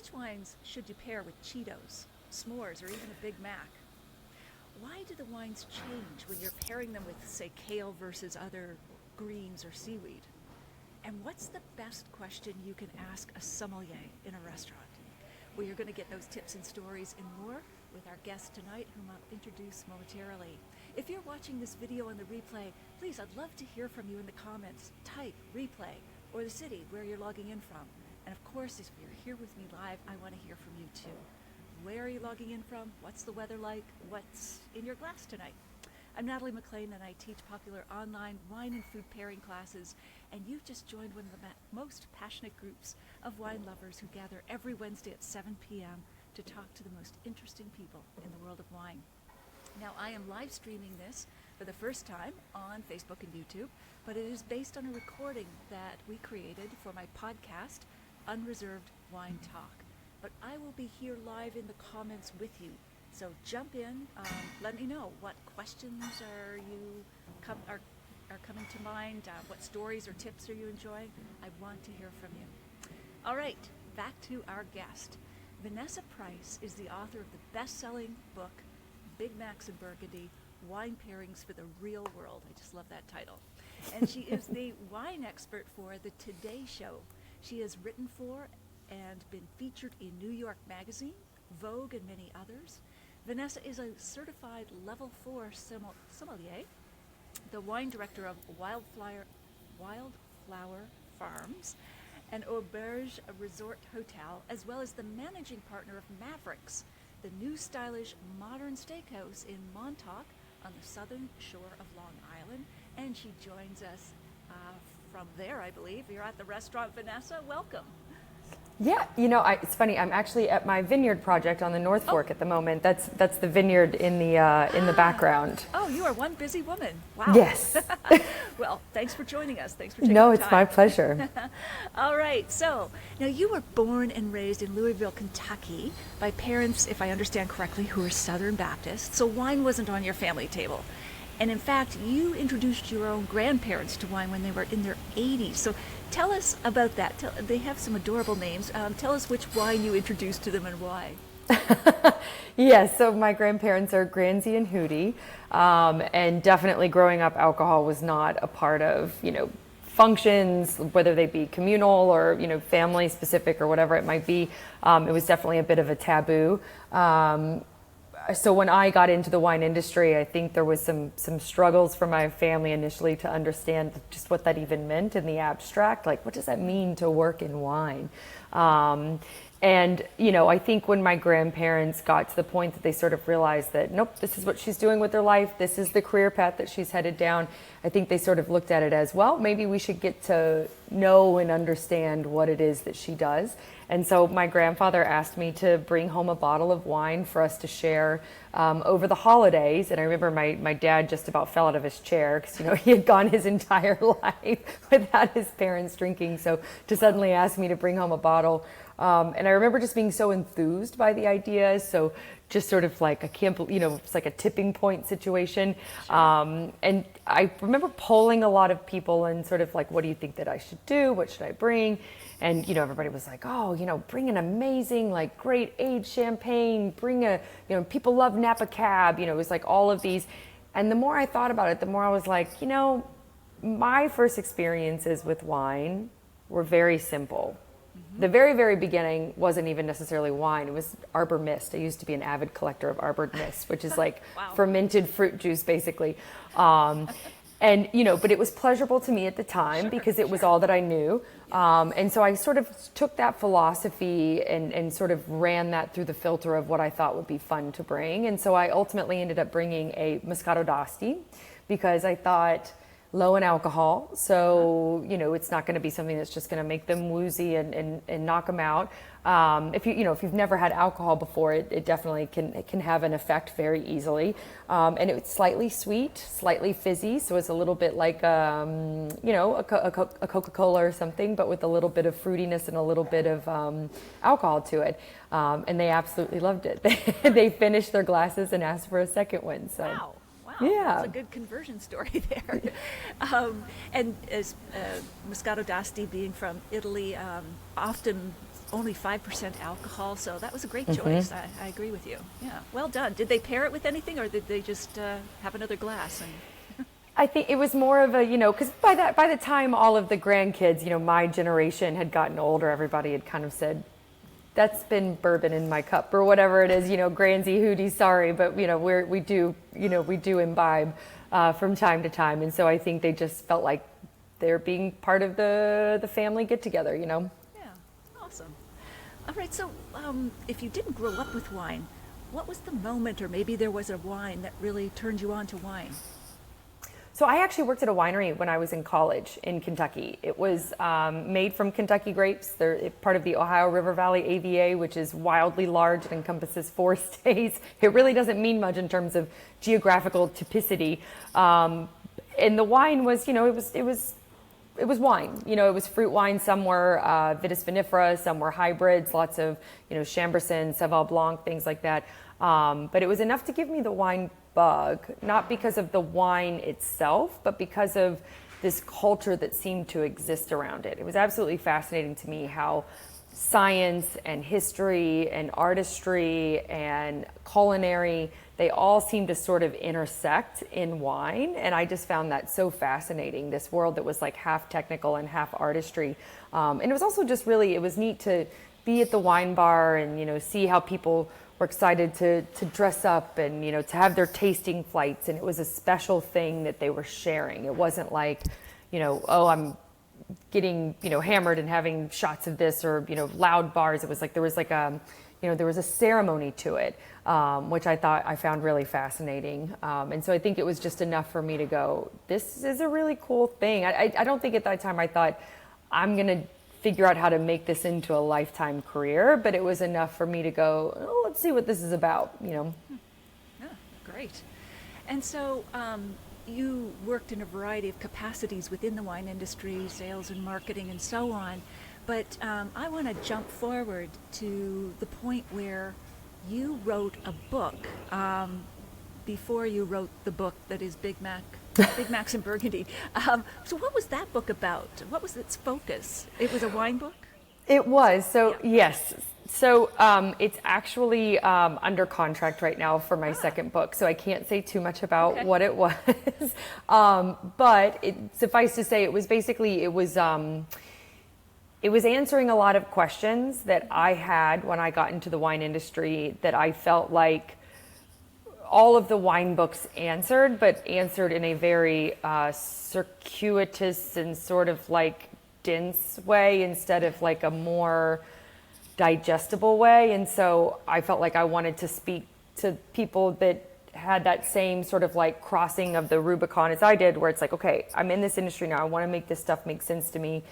which wines should you pair with Cheetos, s'mores, or even a Big Mac? Why do the wines change when you're pairing them with, say, kale versus other greens or seaweed? And what's the best question you can ask a sommelier in a restaurant? Well, you're going to get those tips and stories and more with our guest tonight, whom I'll introduce momentarily. If you're watching this video on the replay, please, I'd love to hear from you in the comments. Type replay or the city where you're logging in from. And of course, if you're here with me live, I want to hear from you too. Where are you logging in from? What's the weather like? What's in your glass tonight? I'm Natalie McLean, and I teach popular online wine and food pairing classes, and you've just joined one of the most passionate groups of wine lovers who gather every Wednesday at 7 p.m. to talk to the most interesting people in the world of wine. Now, I am live streaming this for the first time on Facebook and YouTube, but it is based on a recording that we created for my podcast, Unreserved Wine Talk. But I will be here live in the comments with you. So jump in, let me know what questions are coming to mind, what stories or tips are you enjoying? I want to hear from you. All right, back to our guest. Vanessa Price is the author of the best-selling book, Big Macs and Burgundy, Wine Pairings for the Real World. I just love that title. And she is the wine expert for the Today Show. She has written for and been featured in New York Magazine, Vogue, and many others. Vanessa is a certified level 4 sommelier, the wine director of Wildflower Farms, an auberge resort hotel, as well as the managing partner of Mavericks, the new stylish modern steakhouse in Montauk on the southern shore of Long Island. And she joins us from there, I believe. You're at the restaurant, Vanessa. Welcome. Yeah, it's funny. I'm actually at my vineyard project on the North Fork at the moment. That's the vineyard in the background. Oh, you are one busy woman. Wow. Yes. Well, thanks for joining us. Thanks for taking No, the it's time. my pleasure. All right. So now you were born and raised in Louisville, Kentucky, by parents, if I understand correctly, who are Southern Baptists. So wine wasn't on your family table. And in fact, you introduced your own grandparents to wine when they were in their 80s. So tell us about that. They have some adorable names. Tell us which wine you introduced to them and why. Yes, so my grandparents are Granzy and Hootie. And definitely growing up, alcohol was not a part of, functions, whether they be communal or, family specific or whatever it might be. It was definitely a bit of a taboo. So when I got into the wine industry, I think there was some struggles for my family initially to understand just what that even meant in the abstract. Like, what does that mean to work in wine? And, I think when my grandparents got to the point that they sort of realized that, nope, this is what she's doing with her life, this is the career path that she's headed down, I think they sort of looked at it as, well, maybe we should get to know and understand what it is that she does. And so my grandfather asked me to bring home a bottle of wine for us to share over the holidays. And I remember my dad just about fell out of his chair because, he had gone his entire life without his parents drinking. So to suddenly ask me to bring home a bottle. And I remember just being so enthused by the idea. So just sort of like, it's like a tipping point situation. And I remember polling a lot of people and sort of like, what do you think that I should do? What should I bring? And, everybody was like, oh, bring an amazing, like great aged champagne, bring people love Napa Cab, it was like all of these. And the more I thought about it, the more I was like, my first experiences with wine were very simple. The very, very beginning wasn't even necessarily wine. It was Arbor Mist. I used to be an avid collector of Arbor Mist, which is like Wow. fermented fruit juice, basically. And, but it was pleasurable to me at the time because it was all that I knew. And so I sort of took that philosophy and sort of ran that through the filter of what I thought would be fun to bring. And so I ultimately ended up bringing a Moscato d'Asti because I thought low in alcohol. So, it's not going to be something that's just going to make them woozy and knock them out. If you've never had alcohol before, it definitely can have an effect very easily. And it's slightly sweet, slightly fizzy. So it's a little bit like, a Coca-Cola or something, but with a little bit of fruitiness and a little bit of alcohol to it. And they absolutely loved it. They finished their glasses and asked for a second one. So. Wow. Yeah. That's a good conversion story there. And as Moscato d'Asti being from Italy, often only 5% alcohol, so that was a great choice. I agree with you. Yeah, well done. Did they pair it with anything, or did they just have another glass? And I think it was more of a, because by the time all of the grandkids, my generation had gotten older, everybody had kind of said, that's been bourbon in my cup or whatever it is, Granzy, Hootie, sorry, but we do imbibe from time to time, and so I think they just felt like they're being part of the family get together, Yeah, awesome. All right, so if you didn't grow up with wine, what was the moment, or maybe there was a wine that really turned you on to wine? So I actually worked at a winery when I was in college in Kentucky. It was made from Kentucky grapes. They're part of the Ohio River Valley AVA, which is wildly large and encompasses 4 states. It really doesn't mean much in terms of geographical typicity. And the wine was, it was wine. It was fruit wine. Some were Vitis vinifera, some were hybrids, lots of, Chambourcin, Sauvignon Blanc, things like that. But it was enough to give me the wine bug, not because of the wine itself, but because of this culture that seemed to exist around it. It was absolutely fascinating to me how science and history and artistry and culinary, they all seem to sort of intersect in wine. And I just found that so fascinating, this world that was like half technical and half artistry. And it was also just really, it was neat to be at the wine bar and, see how people were excited to dress up and, to have their tasting flights. And it was a special thing that they were sharing. It wasn't like, oh, I'm getting, hammered and having shots of this, or, loud bars. It was like, there was a ceremony to it, which I found really fascinating. And so I think it was just enough for me to go, this is a really cool thing. I don't think at that time I thought I'm going to figure out how to make this into a lifetime career, but it was enough for me to go, oh, let's see what this is about, Yeah, great. And so you worked in a variety of capacities within the wine industry, sales and marketing and so on, but I want to jump forward to the point where you wrote a book before you wrote the book that is Big Macs and Burgundy. So what was that book about? What was its focus? It was a wine book? It was. So, yes. So it's actually under contract right now for my second book. So I can't say too much about what it was. But suffice to say, it was basically, it was answering a lot of questions that I had when I got into the wine industry that I felt like all of the wine books answered, but answered in a very circuitous and sort of like dense way instead of like a more digestible way. And so I felt like I wanted to speak to people that had that same sort of like crossing of the Rubicon as I did, where it's like, okay, I'm in this industry now. I want to make this stuff make sense to me.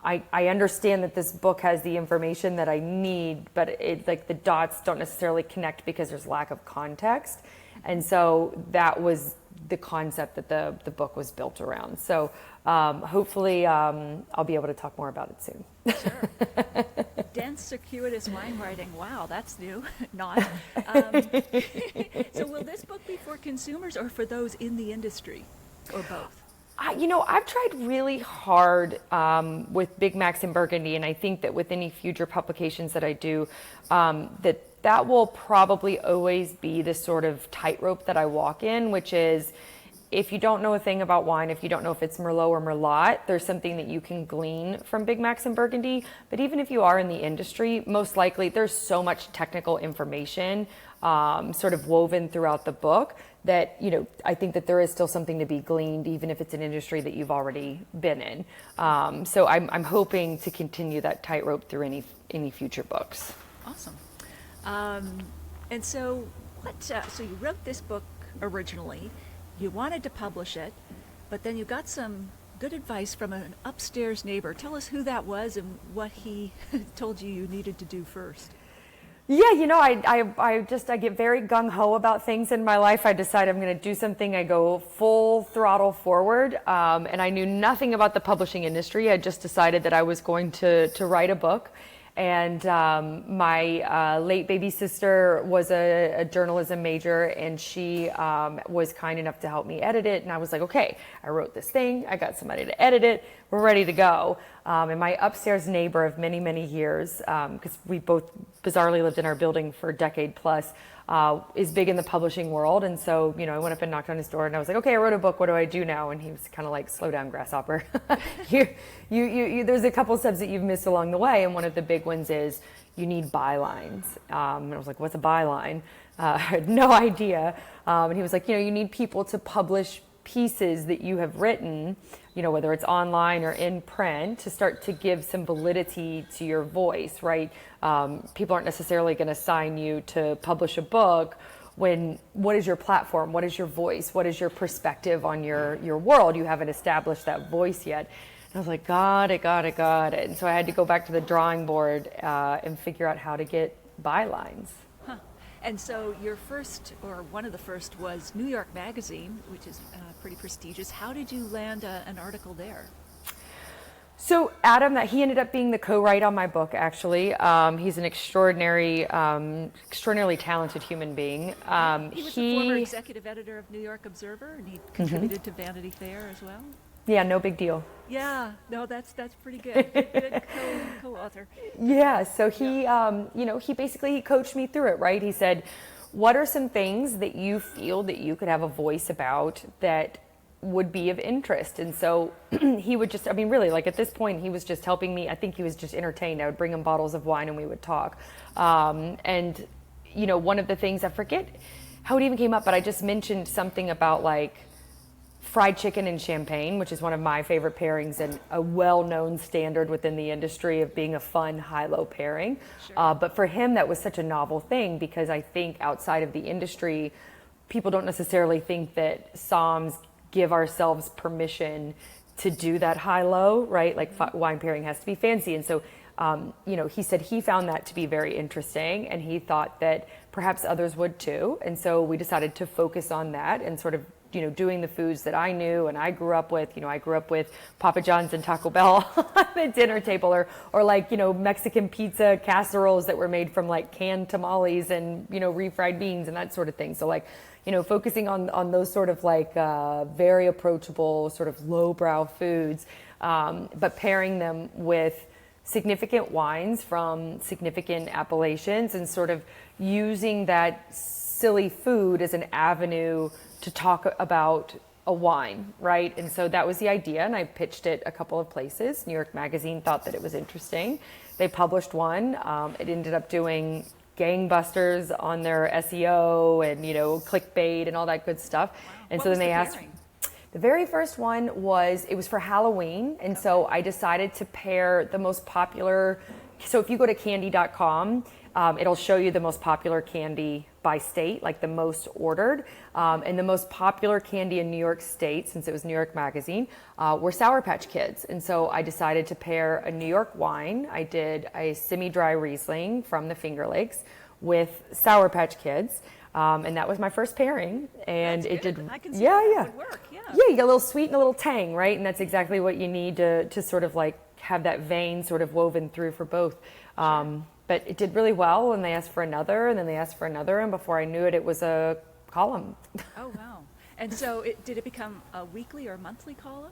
I understand that this book has the information that I need, but it like the dots don't necessarily connect because there's lack of context. And so that was the concept that the book was built around. So hopefully I'll be able to talk more about it soon. Sure. Dense, circuitous wine writing. Wow, that's new. Not. So will this book be for consumers or for those in the industry, or both? I've tried really hard with Big Macs and Burgundy, and I think that with any future publications that I do, that will probably always be the sort of tightrope that I walk in, which is if you don't know a thing about wine, if you don't know if it's Merlot or Merlot, there's something that you can glean from Big Macs and Burgundy. But even if you are in the industry, most likely there's so much technical information sort of woven throughout the book that, I think that there is still something to be gleaned, even if it's an industry that you've already been in. So I'm hoping to continue that tightrope through any future books. Awesome. And so so you wrote this book originally, you wanted to publish it, but then you got some good advice from an upstairs neighbor. Tell us who that was and what he told you needed to do first. Yeah, I get very gung-ho about things in my life. I decide I'm going to do something, I go full throttle forward, and I knew nothing about the publishing industry. I just decided that I was going to write a book. And my late baby sister was a journalism major, and she was kind enough to help me edit it. And I was like, okay, I wrote this thing, I got somebody to edit it, we're ready to go. And my upstairs neighbor of many, many years, because we both bizarrely lived in our building for a decade plus, is big in the publishing world. And so, I went up and knocked on his door and I was like, okay, I wrote a book, what do I do now? And he was kind of like, slow down, grasshopper. There's a couple steps that you've missed along the way. And one of the big ones is you need bylines. And I was like, what's a byline? I had no idea. And he was like, you need people to publish pieces that you have written, whether it's online or in print, to start to give some validity to your voice, right? People aren't necessarily going to sign you to publish a book when, what is your platform? What is your voice? What is your perspective on your world? You haven't established that voice yet. And I was like, got it. And so I had to go back to the drawing board and figure out how to get bylines. And so your first, or one of the first, was New York Magazine, which is pretty prestigious. How did you land an article there? So Adam, he ended up being the co-write on my book, actually. He's an extraordinarily talented human being. He was the former executive editor of New York Observer, and he contributed to Vanity Fair as well. Yeah, no big deal. Yeah, no, that's pretty good. Good co-author. Yeah, so he basically coached me through it, right? He said, what are some things that you feel that you could have a voice about that would be of interest? And so he would just, really, like at this point, he was just helping me. I think he was just entertained. I would bring him bottles of wine and we would talk. And one of the things, I forget how it even came up, but I just mentioned something about like fried chicken and champagne, which is one of my favorite pairings and a well-known standard within the industry of being a fun high-low pairing. Sure. But for him, that was such a novel thing because I think outside of the industry, people don't necessarily think that somms give ourselves permission to do that high-low, right? Like wine pairing has to be fancy. And so, he said he found that to be very interesting and he thought that perhaps others would too. And so we decided to focus on that and sort of doing the foods that I knew and I grew up with. I grew up with Papa John's and Taco Bell on the dinner table or like, Mexican pizza casseroles that were made from like canned tamales and, refried beans and that sort of thing. So like, focusing on those sort of like very approachable sort of lowbrow foods, but pairing them with significant wines from significant appellations and sort of using that silly food as an avenue to talk about a wine, right? And so that was the idea, and I pitched it a couple of places. New York Magazine thought that it was interesting. They published one. It ended up doing gangbusters on their SEO and, clickbait and all that good stuff. Wow. And What so was then they the asked, pairing? the very first one was for Halloween. And so I decided to pair the most popular. So if you go to candy.com, it'll show you the most popular candy by state, like the most ordered. And the most popular candy in New York State, since it was New York Magazine, were Sour Patch Kids. And so I decided to pair a New York wine. I did a semi-dry Riesling from the Finger Lakes with Sour Patch Kids. And that was my first pairing. And That's it good. did. I can see that would work. Yeah. Yeah, you get a little sweet and a little tang, right? And that's exactly what you need to sort of like have that vein sort of woven through for both. But it did really well, and they asked for another, and then they asked for another, and before I knew it, it was a column. Oh, wow. And so did it become a weekly or monthly column?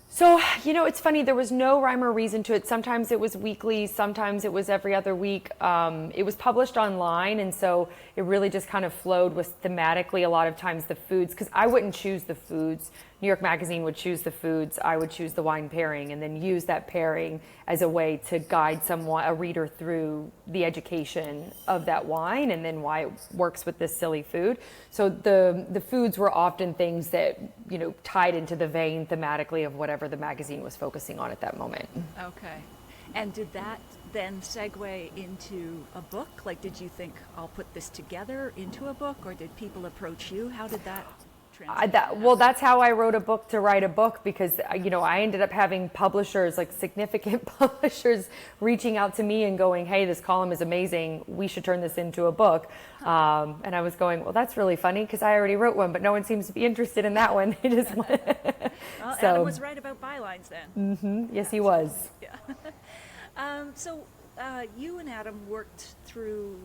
So, it's funny, there was no rhyme or reason to it. Sometimes it was weekly, sometimes it was every other week. It was published online, and so it really just kind of flowed with thematically a lot of times the foods, because I wouldn't choose the foods. New York Magazine would choose the foods, I would choose the wine pairing, and then use that pairing as a way to guide a reader through the education of that wine and then why it works with this silly food. So the foods were often things that, tied into the vein thematically of whatever the magazine was focusing on at that moment. Okay. And did that then segue into a book? Like, did you think, I'll put this together into a book, or did people approach you? How did that Well, that's how I wrote a book to write a book, because I ended up having publishers, like significant publishers, reaching out to me and going, "Hey, this column is amazing. We should turn this into a book." And I was going, "Well, that's really funny because I already wrote one, but no one seems to be interested in that one." They just Well, Adam was right about bylines then. Yes, he was. Yeah. You and Adam worked through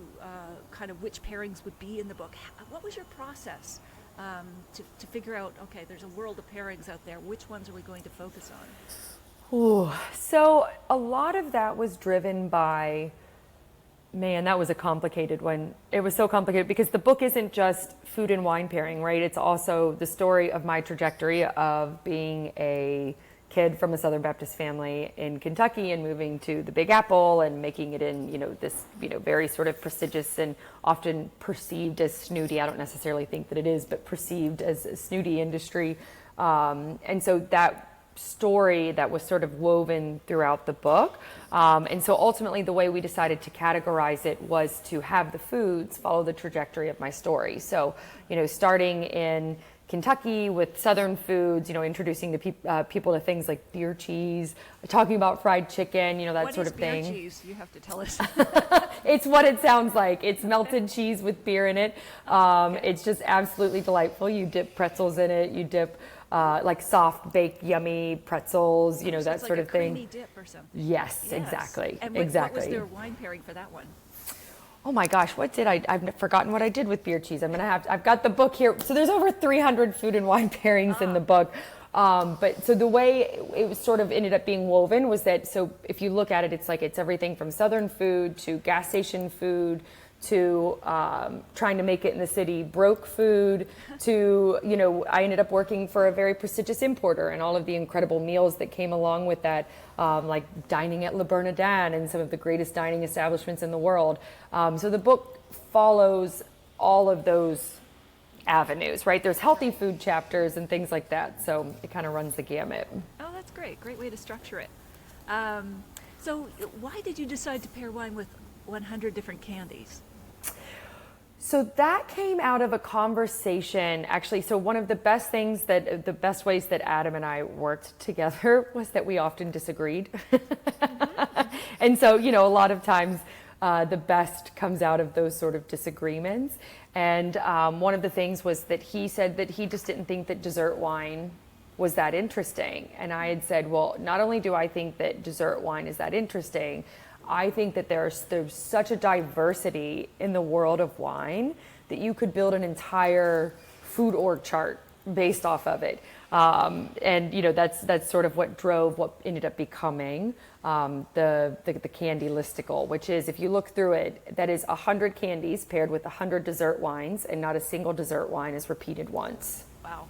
kind of which pairings would be in the book. What was your process to figure out, okay, there's a world of pairings out there. Which ones are we going to focus on? Ooh, so a lot of that was driven by, man, that was a complicated one. It was so complicated because the book isn't just food and wine pairing, right? It's also the story of my trajectory of being a kid from a Southern Baptist family in Kentucky and moving to the Big Apple and making it in, this, very sort of prestigious and often perceived as snooty. I don't necessarily think that it is, but perceived as a snooty industry. And so that story that was sort of woven throughout the book. And so ultimately the way we decided to categorize it was to have the foods follow the trajectory of my story. So, starting in Kentucky with Southern foods, introducing the people to things like beer cheese, talking about fried chicken, that sort of thing. What is beer cheese? You have to tell us. It's what it sounds like. It's melted cheese with beer in it. It's just absolutely delightful. You dip pretzels in it. You dip like soft baked yummy pretzels, So that it's sort like of thing. a creamy dip or something. Yes, exactly. And exactly. what was their wine pairing for that one? Oh my gosh, I've forgotten what I did with beer cheese. I've got the book here. So there's over 300 food and wine pairings in the book. But so the way it was sort of ended up being woven was that, so if you look at it, it's everything from Southern food to gas station food to trying to make it in the city broke food to, I ended up working for a very prestigious importer and all of the incredible meals that came along with that, like dining at Le Bernardin and some of the greatest dining establishments in the world. So the book follows all of those avenues, right? There's healthy food chapters and things like that. So it kind of runs the gamut. Oh, that's great. Great way to structure it. So why did you decide to pair wine with 100 different candies? So that came out of a conversation, actually. So one of the best ways that Adam and I worked together was that we often disagreed. And so, a lot of times the best comes out of those sort of disagreements. And one of the things was that he said that he just didn't think that dessert wine was that interesting. And I had said, well, not only do I think that dessert wine is that interesting, I think that there's such a diversity in the world of wine that you could build an entire food org chart based off of it. And that's sort of what drove what ended up becoming the candy listicle, which is, if you look through it, that is 100 candies paired with 100 dessert wines, and not a single dessert wine is repeated once. Wow.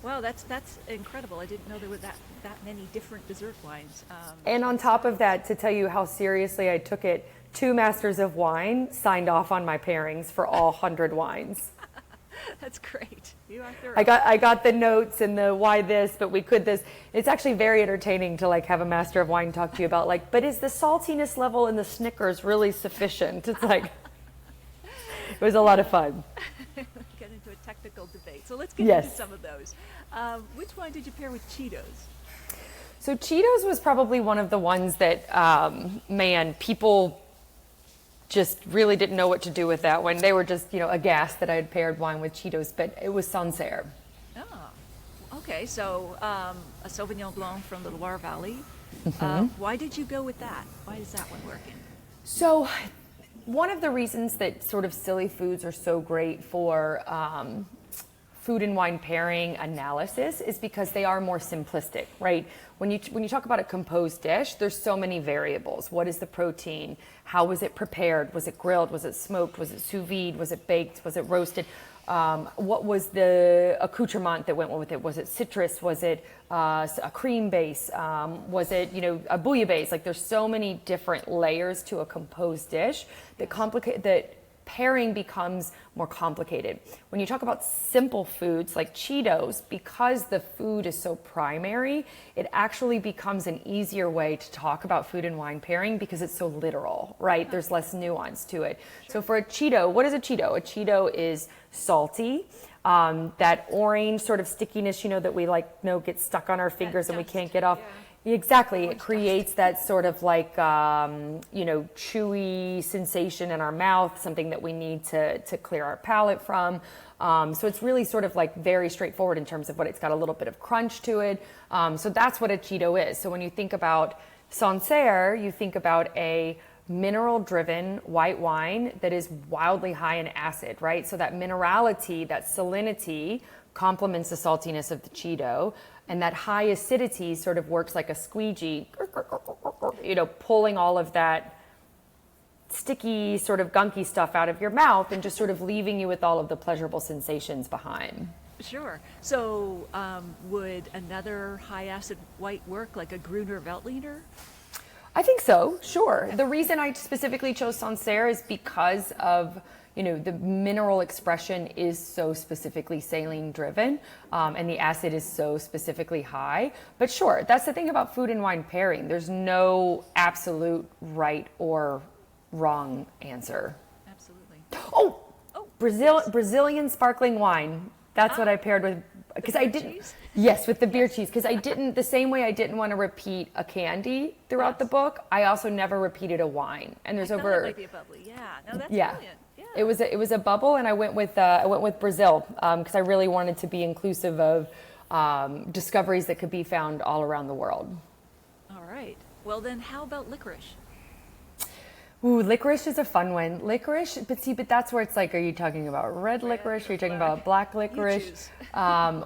Wow, that's incredible. I didn't know there were that many different dessert wines. And on top of that, to tell you how seriously I took it, 2 masters of wine signed off on my pairings for all 100 wines. That's great. You are thorough. I got the notes and the why this, but we could this. It's actually very entertaining to have a master of wine talk to you about but is the saltiness level in the Snickers really sufficient? It's it was a lot of fun. Get into a technical debate. So let's get into some of those. Which wine did you pair with Cheetos? So Cheetos was probably one of the ones that, people just really didn't know what to do with that one. They were just, aghast that I had paired wine with Cheetos, but it was Sancerre. Oh, okay. So a Sauvignon Blanc from the Loire Valley. Why did you go with that? Why is that one working? So one of the reasons that sort of silly foods are so great for food and wine pairing analysis is because they are more simplistic, right? When you talk about a composed dish, there's so many variables. What is the protein? How was it prepared? Was it grilled? Was it smoked? Was it sous vide? Was it baked? Was it roasted? What was the accoutrement that went with it? Was it citrus? Was it a cream base? Was it, a bouillabaisse? There's so many different layers to a composed dish that pairing becomes more complicated. When you talk about simple foods like Cheetos, because the food is so primary, it actually becomes an easier way to talk about food and wine pairing because it's so literal, right? There's less nuance to it. So for a Cheeto, what is a Cheeto? A Cheeto is salty. That orange sort of stickiness, that we gets stuck on our fingers and we can't get off. Yeah. Exactly. It creates that sort of chewy sensation in our mouth, something that we need to clear our palate from. So it's really sort of very straightforward in terms of what it's got a little bit of crunch to it. So that's what a Cheeto is. So when you think about Sancerre, you think about a mineral-driven white wine that is wildly high in acid, right? So that minerality, that salinity complements the saltiness of the Cheeto, and that high acidity sort of works like a squeegee, pulling all of that sticky, sort of gunky stuff out of your mouth and just sort of leaving you with all of the pleasurable sensations behind. Sure. So would another high acid white work, like a Gruner Veltliner? I think so, sure. The reason I specifically chose Sancerre is because of, the mineral expression is so specifically saline driven, and the acid is so specifically high. But sure, that's the thing about food and wine pairing. There's no absolute right or wrong answer. Absolutely. Oh, yes. Brazilian sparkling wine. That's what I paired with, because I didn't. Cheese? Yes, with the beer cheese, because I didn't, the same way I didn't want to repeat a candy throughout the book, I also never repeated a wine. And there's I over. thought it might be a bubbly. Yeah. No, that's brilliant. Yeah. It was a bubble, and I went with Brazil because I really wanted to be inclusive of discoveries that could be found all around the world. All right. Well, then, how about licorice? Ooh, licorice is a fun one. Licorice, but that's where it's like, are you talking about red licorice? Are you talking about black licorice? You choose.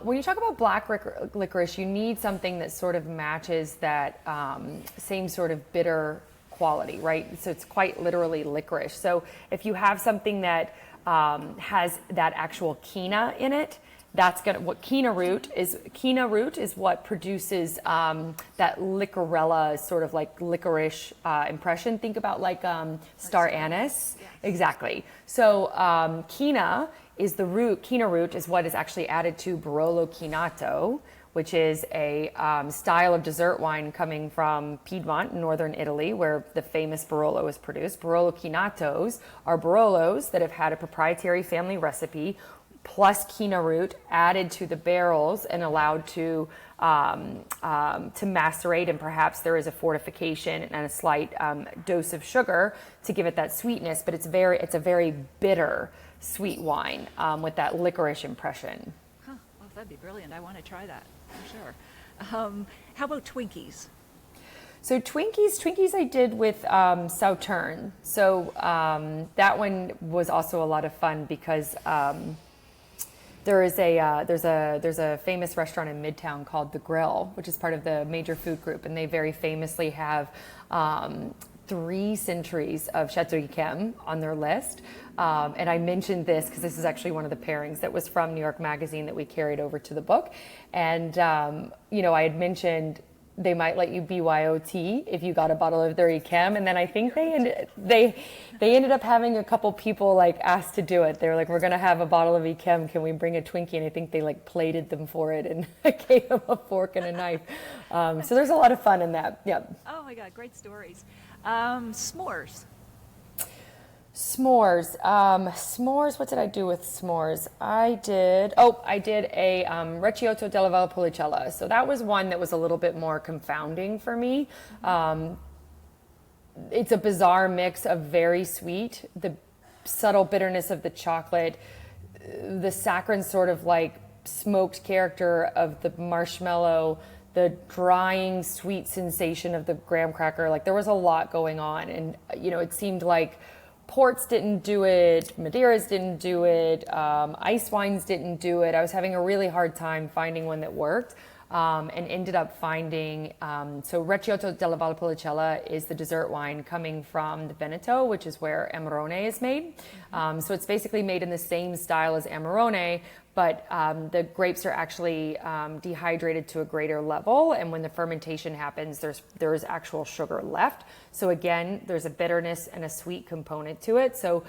When you talk about black licorice, you need something that sort of matches that same sort of bitter quality, right? So it's quite literally licorice. So if you have something that has that actual quina in it, that's what quina root is what produces that licorella sort of like licorice impression. Think about like star anise. Yes. Exactly. So quina root is what is actually added to Barolo Chinato, which is a style of dessert wine coming from Piedmont, northern Italy, where the famous Barolo is produced. Barolo Chinatos are Barolos that have had a proprietary family recipe plus quina root added to the barrels and allowed to macerate, and perhaps there is a fortification and a slight dose of sugar to give it that sweetness, but it's a very bitter sweet wine with that licorice impression. Huh. Well, that'd be brilliant. I want to try that for sure. How about Twinkies? So Twinkies I did with Sauterne. So that one was also a lot of fun because there's a famous restaurant in Midtown called The Grill, which is part of the Major Food Group, and they very famously have 3 centuries of Chateau Yquem on their list. And I mentioned this because this is actually one of the pairings that was from New York Magazine that we carried over to the book. And, I had mentioned they might let you BYOT if you got a bottle of their Yquem. And then I think they ended up having a couple people like asked to do it. They were like, we're going to have a bottle of Yquem. Can we bring a Twinkie? And I think they like plated them for it and gave them a fork and a knife. So there's a lot of fun in that. Yeah. Oh my God, great stories. S'mores. S'mores, what did I do with s'mores? I did a Recioto della Valpolicella. So that was one that was a little bit more confounding for me. It's a bizarre mix of very sweet, the subtle bitterness of the chocolate, the saccharine sort of like smoked character of the marshmallow, the drying sweet sensation of the graham cracker. Like there was a lot going on, and it seemed like ports didn't do it, Madeiras didn't do it, ice wines didn't do it. I was having a really hard time finding one that worked, and ended up finding, so Recioto della Valpolicella is the dessert wine coming from the Veneto, which is where Amarone is made. So it's basically made in the same style as Amarone, but the grapes are actually dehydrated to a greater level, and when the fermentation happens, there's actual sugar left. So again, there's a bitterness and a sweet component to it. So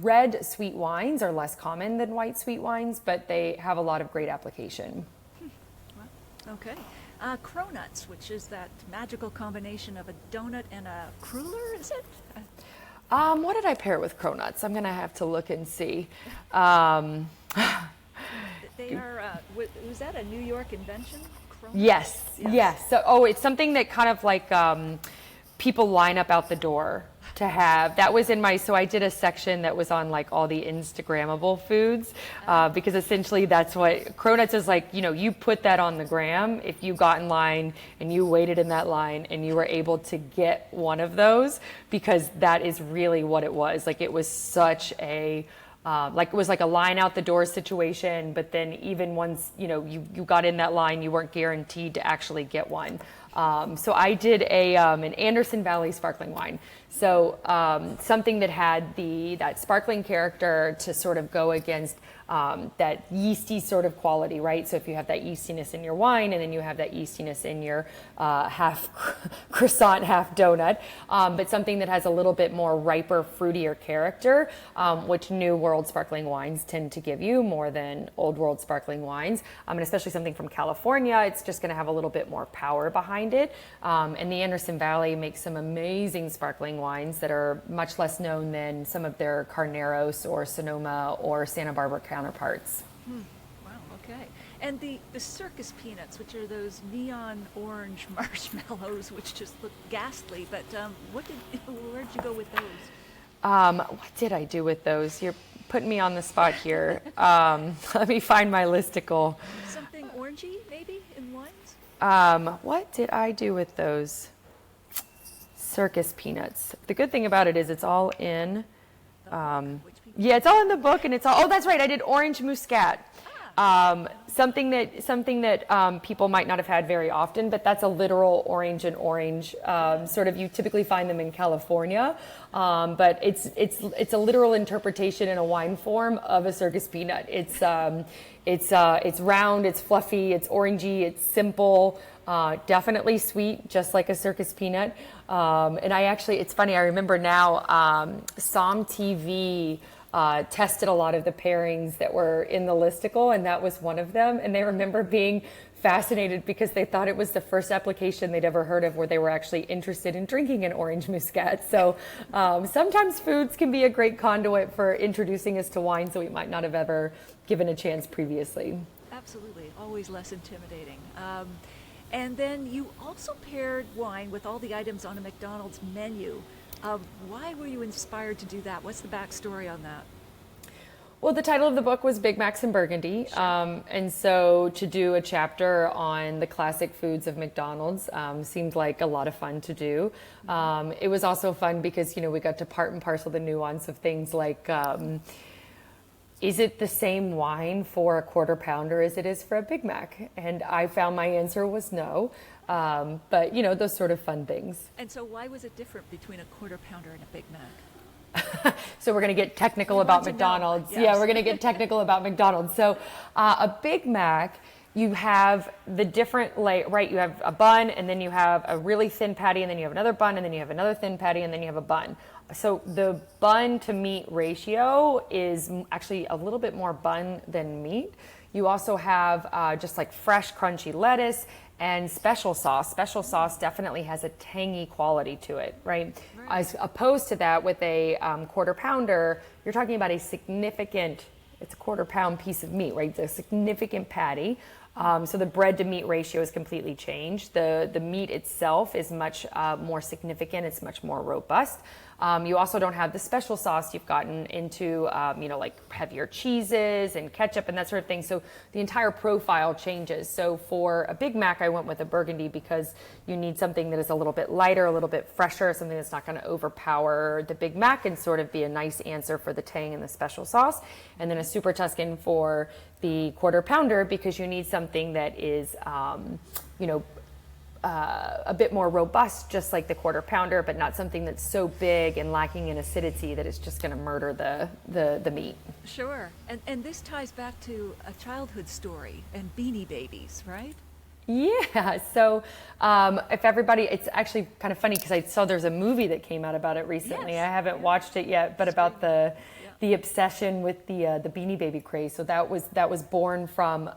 red sweet wines are less common than white sweet wines, but they have a lot of great application. Well, okay. Cronuts, which is that magical combination of a donut and a cruller, is it? What did I pair with cronuts? I'm gonna have to look and see. They are, was that a New York invention? Cronuts? Yes. So, it's something that kind of like people line up out the door to have. That was in my, so I did a section that was on like all the Instagrammable foods, because essentially that's what cronuts is like. You know, you put that on the gram if you got in line and you waited in that line and you were able to get one of those, because that is really what it was. Like it was such a like it was like a line out the door situation, but then even once you got in that line, you weren't guaranteed to actually get one. So I did an Anderson Valley sparkling wine. So something that had that sparkling character to sort of go against that yeasty sort of quality, right? So if you have that yeastiness in your wine and then you have that yeastiness in your half croissant, half donut, but something that has a little bit more riper, fruitier character, which New World sparkling wines tend to give you more than Old World sparkling wines. And especially something from California, it's just going to have a little bit more power behind it. And the Anderson Valley makes some amazing sparkling wines that are much less known than some of their Carneros or Sonoma or Santa Barbara counterparts. Wow, okay. And the circus peanuts, which are those neon orange marshmallows, which just look ghastly, but where'd you go with those? What did I do with those? You're putting me on the spot here. Let me find my listicle. Something orangey, maybe, in wines? What did I do with those circus peanuts? The good thing about it is it's all in. Yeah, it's all in the book, and it's all. Oh, that's right. I did orange muscat. Something that people might not have had very often, but that's a literal orange and orange. Sort of, you typically find them in California, but it's a literal interpretation in a wine form of a circus peanut. It's round, it's fluffy, it's orangey, it's simple. Definitely sweet, just like a circus peanut. And it's funny, I remember now, Som TV tested a lot of the pairings that were in the listicle, and that was one of them. And they remember being fascinated because they thought it was the first application they'd ever heard of where they were actually interested in drinking an orange muscat. So sometimes foods can be a great conduit for introducing us to wines that we might not have ever given a chance previously. Absolutely, always less intimidating. And then you also paired wine with all the items on a McDonald's menu. Why were you inspired to do that? What's the backstory on that? Well, the title of the book was Big Macs and Burgundy. Sure. And so to do a chapter on the classic foods of McDonald's seemed like a lot of fun to do. It was also fun because, we got to part and parcel the nuance of things like, is it the same wine for a quarter pounder as it is for a Big Mac? And I found my answer was no. But, those sort of fun things. And so why was it different between a quarter pounder and a Big Mac? So we're going to get technical about McDonald's. Yes. Yeah, we're going to get technical about McDonald's. So a Big Mac, you have the different right? You have a bun, and then you have a really thin patty, and then you have another bun, and then you have another thin patty, and then you have a bun. So the bun to meat ratio is actually a little bit more bun than meat. You also have just like fresh, crunchy lettuce and special sauce. Special sauce definitely has a tangy quality to it, right? As opposed to that with a quarter pounder, you're talking about it's a quarter pound piece of meat, right? It's a significant patty. So the bread to meat ratio is completely changed. The meat itself is much more significant. It's much more robust. You also don't have the special sauce. You've gotten into, like heavier cheeses and ketchup and that sort of thing. So the entire profile changes. So for a Big Mac, I went with a Burgundy because you need something that is a little bit lighter, a little bit fresher, something that's not going to overpower the Big Mac and sort of be a nice answer for the tang and the special sauce. And then a Super Tuscan for the quarter pounder because you need something that is, a bit more robust, just like the quarter pounder, but not something that's so big and lacking in acidity that it's just going to murder the meat. Sure. And this ties back to a childhood story and Beanie Babies, right? Yeah. So if everybody, it's actually kind of funny because I saw there's a movie that came out about it recently. Yes. I haven't watched it yet, but about the obsession with the Beanie Baby craze. So that was born from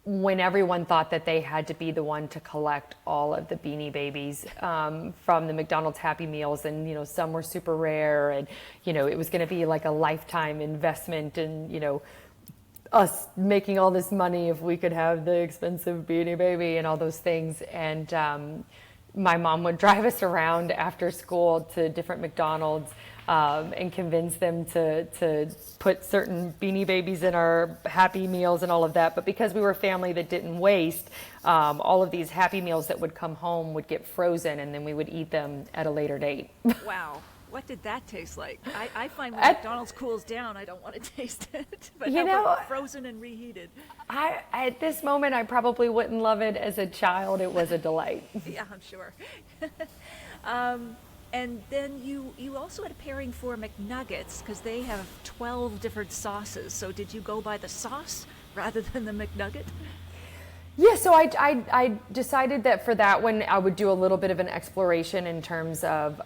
when everyone thought that they had to be the one to collect all of the Beanie Babies from the McDonald's Happy Meals, and some were super rare, and it was going to be like a lifetime investment, and us making all this money if we could have the expensive Beanie Baby and all those things. And my mom would drive us around after school to different McDonald's and convince them to put certain Beanie Babies in our Happy Meals and all of that. But because we were a family that didn't waste, all of these Happy Meals that would come home would get frozen, and then we would eat them at a later date. Wow. What did that taste like? I find when McDonald's cools down, I don't want to taste it. But how about frozen and reheated? At this moment, I probably wouldn't love it. As a child, it was a delight. Yeah, I'm sure. And then you also had a pairing for McNuggets because they have 12 different sauces. So did you go by the sauce rather than the McNugget? Yeah, so I decided that for that one, I would do a little bit of an exploration in terms of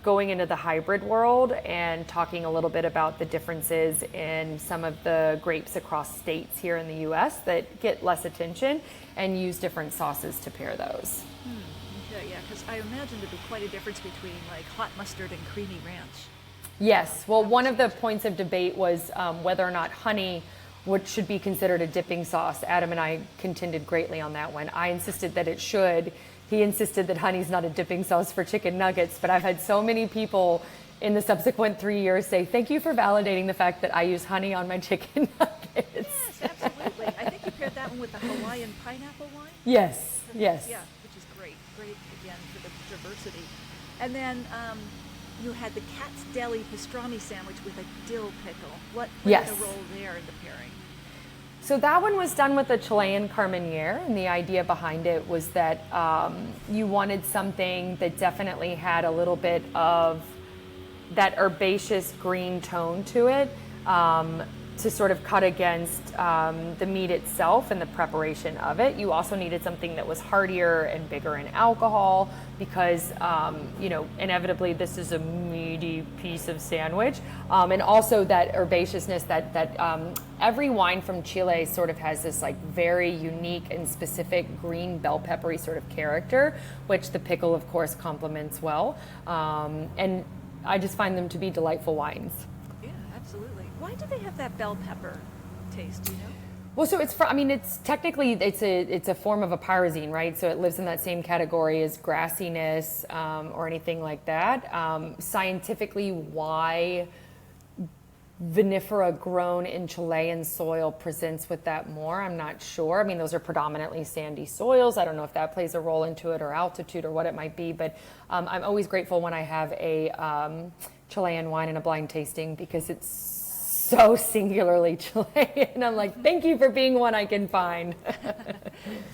going into the hybrid world and talking a little bit about the differences in some of the grapes across states here in the U.S. that get less attention, and use different sauces to pair those. Okay, yeah, because I imagine there'd be quite a difference between like hot mustard and creamy ranch. Yes, well, one of the points of debate was whether or not honey should be considered a dipping sauce. Adam and I contended greatly on that one. I insisted that it should. He insisted that honey's not a dipping sauce for chicken nuggets, but I've had so many people in the subsequent 3 years say, thank you for validating the fact that I use honey on my chicken nuggets. Yes, absolutely. I think you paired that one with the Hawaiian pineapple wine? Yes, yes. Yeah, which is great. Great, again, for the diversity. And then you had the Cat's Deli pastrami sandwich with a dill pickle. What played a role there in the pairing? So that one was done with a Chilean Carmenere, and the idea behind it was that you wanted something that definitely had a little bit of that herbaceous green tone to it, to sort of cut against the meat itself and the preparation of it. You also needed something that was heartier and bigger in alcohol because, inevitably this is a meaty piece of sandwich. And also that herbaceousness that every wine from Chile sort of has this like very unique and specific green bell peppery sort of character, which the pickle of course complements well. And I just find them to be delightful wines. Absolutely. Why do they have that bell pepper taste, do you know? Well, so it's technically it's a form of a pyrazine, right? So it lives in that same category as grassiness or anything like that. Scientifically, why vinifera grown in Chilean soil presents with that more, I'm not sure. I mean, those are predominantly sandy soils. I don't know if that plays a role into it or altitude or what it might be, but I'm always grateful when I have a Chilean wine in a blind tasting because it's so singularly Chilean. I'm like, thank you for being one I can find.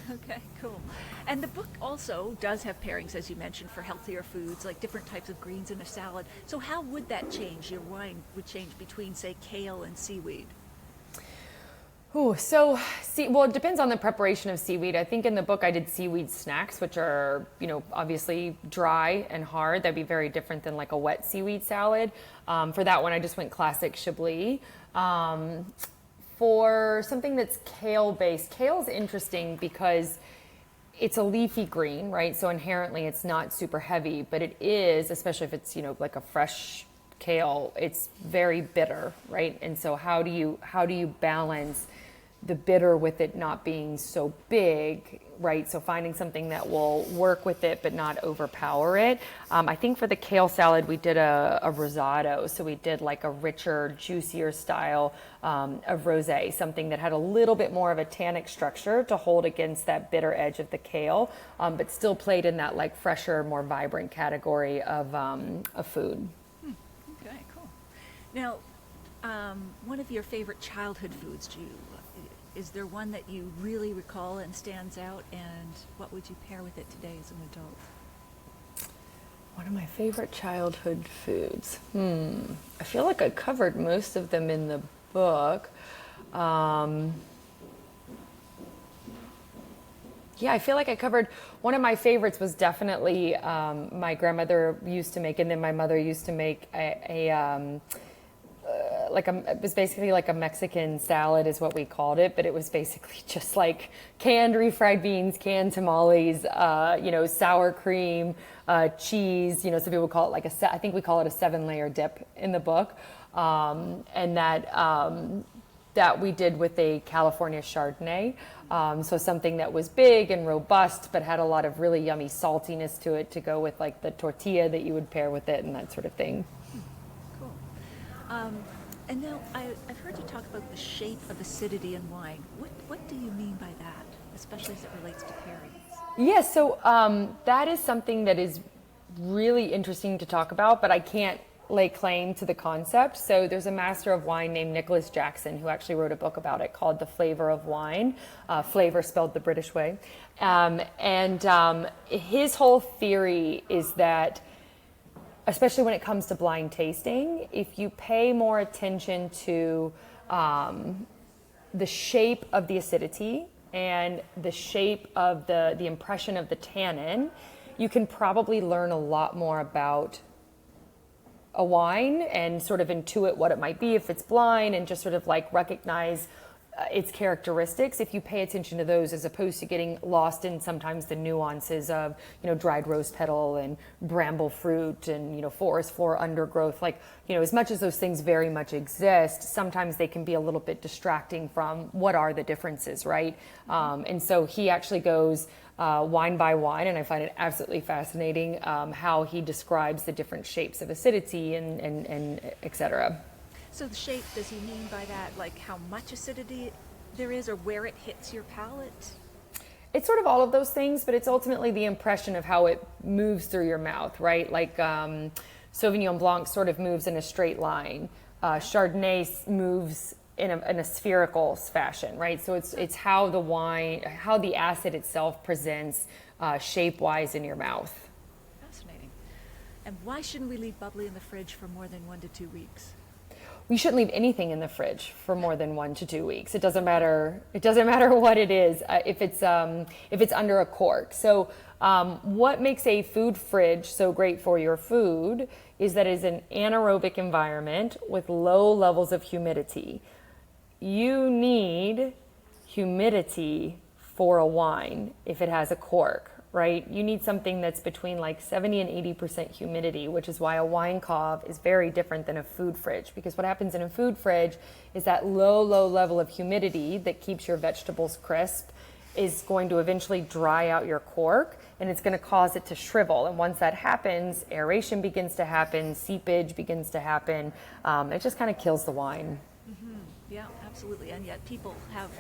Okay, cool. And the book also does have pairings, as you mentioned, for healthier foods, like different types of greens in a salad. So how would that change? Your wine would change between, say, kale and seaweed? Ooh, so, well, it depends on the preparation of seaweed. I think in the book I did seaweed snacks, which are, obviously dry and hard. That'd be very different than like a wet seaweed salad. For that one, I just went classic Chablis. For something that's kale-based, kale's interesting because it's a leafy green, right? So inherently it's not super heavy, but it is, especially if it's, like a fresh kale, it's very bitter, right? And so how do you balance the bitter with it not being so big, right? So finding something that will work with it but not overpower it. I think for the kale salad we did a rosado, so we did like a richer, juicier style of rosé, something that had a little bit more of a tannic structure to hold against that bitter edge of the kale, but still played in that like fresher, more vibrant category of food. Okay, cool. Now, one of your favorite childhood foods, is there one that you really recall and stands out, and what would you pair with it today as an adult? One of my favorite childhood foods. I feel like I covered most of them in the book. Yeah, I feel like I covered. One of my favorites was definitely my grandmother used to make, and then my mother used to make it was basically like a Mexican salad is what we called it, but it was basically just like canned refried beans, canned tamales, sour cream, cheese, some people call it I think we call it a 7-layer dip in the book. And that that we did with a California Chardonnay. So something that was big and robust, but had a lot of really yummy saltiness to it to go with like the tortilla that you would pair with it and that sort of thing. Cool. And now I've heard you talk about the shape of acidity in wine. What do you mean by that, especially as it relates to pairings? Yes, so that is something that is really interesting to talk about, but I can't lay claim to the concept. So there's a master of wine named Nicholas Jackson who actually wrote a book about it called The Flavor of Wine, flavor spelled the British way. His whole theory is that, especially when it comes to blind tasting, if you pay more attention to the shape of the acidity and the shape of the impression of the tannin, you can probably learn a lot more about a wine and sort of intuit what it might be if it's blind, and just sort of like recognize its characteristics if you pay attention to those, as opposed to getting lost in sometimes the nuances of, dried rose petal and bramble fruit and, forest floor undergrowth. Like, as much as those things very much exist, sometimes they can be a little bit distracting from what are the differences, right? And so he actually goes wine by wine, and I find it absolutely fascinating how he describes the different shapes of acidity and et cetera. So the shape, does he mean by that like how much acidity there is or where it hits your palate? It's sort of all of those things, but it's ultimately the impression of how it moves through your mouth, right? Like Sauvignon Blanc sort of moves in a straight line. Chardonnay moves in a spherical fashion, right? So it's how the wine, how the acid itself presents shape-wise in your mouth. Fascinating. And why shouldn't we leave bubbly in the fridge for more than 1 to 2 weeks? We shouldn't leave anything in the fridge for more than 1 to 2 weeks. It doesn't matter. It doesn't matter what it is. If it's under a cork. So what makes a food fridge so great for your food is that it's an anaerobic environment with low levels of humidity. You need humidity for a wine if it has a cork, right? You need something that's between like 70 and 80% humidity, which is why a wine cave is very different than a food fridge. Because what happens in a food fridge is that low level of humidity that keeps your vegetables crisp is going to eventually dry out your cork, and it's going to cause it to shrivel. And once that happens, aeration begins to happen, seepage begins to happen. It just kind of kills the wine. Mm-hmm. Yeah, absolutely. And yet people have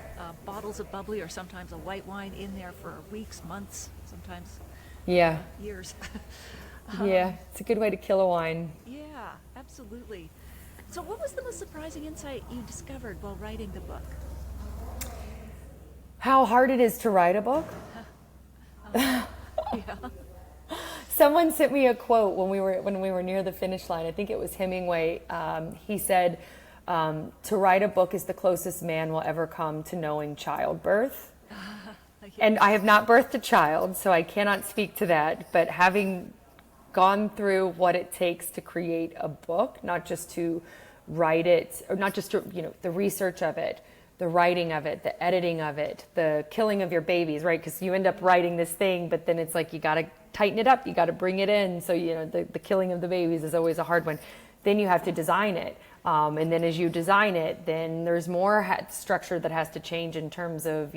bottles of bubbly or sometimes a white wine in there for weeks, months, sometimes years. Yeah, it's a good way to kill a wine. Yeah, absolutely. So what was the most surprising insight you discovered while writing the book? How hard it is to write a book? Yeah. Someone sent me a quote when we were near the finish line. I think it was Hemingway. He said, to write a book is the closest man will ever come to knowing childbirth. Yes. And I have not birthed a child, so I cannot speak to that. But having gone through what it takes to create a book, not just to write it, or not just to, the research of it, the writing of it, the editing of it, the killing of your babies, right? Because you end up writing this thing, but then it's like you got to tighten it up, you got to bring it in. So, the killing of the babies is always a hard one. Then you have to design it. And then as you design it, then there's more structure that has to change in terms of,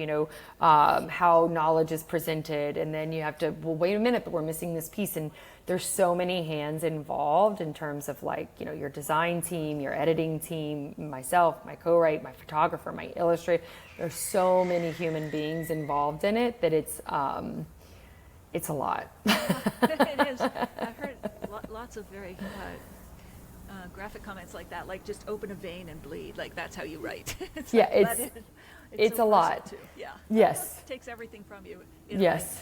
how knowledge is presented. And then you have to, well, wait a minute, but we're missing this piece. And there's so many hands involved in terms of your design team, your editing team, myself, my co-write, my photographer, my illustrator. There's so many human beings involved in it that it's a lot. It is. I've heard lots of very graphic comments like that, like just open a vein and bleed, like that's how you write. It's a lot. Too. Yeah. Yes. It takes everything from you. Yes.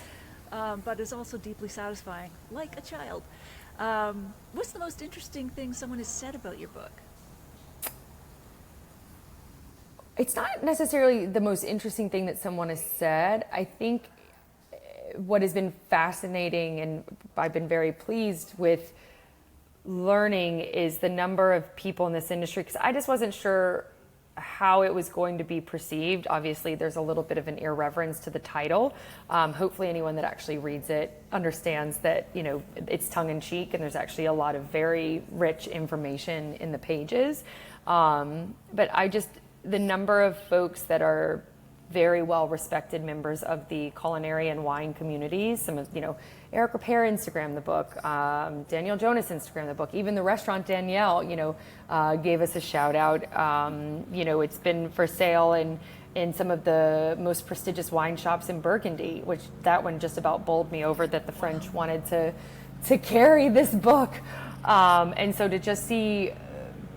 But it's also deeply satisfying, like a child. What's the most interesting thing someone has said about your book? It's not necessarily the most interesting thing that someone has said. I think what has been fascinating, and I've been very pleased with learning, is the number of people in this industry, because I just wasn't sure how it was going to be perceived. Obviously, there's a little bit of an irreverence to the title. Hopefully anyone that actually reads it understands that, it's tongue-in-cheek, and there's actually a lot of very rich information in the pages. But the number of folks that are very well respected members of the culinary and wine communities. Some of, Eric Repair Instagram the book, Danielle Jonas Instagram the book, even the restaurant Danielle, gave us a shout out. It's been for sale in some of the most prestigious wine shops in Burgundy, which that one just about bowled me over that the French wanted to carry this book. And so to just see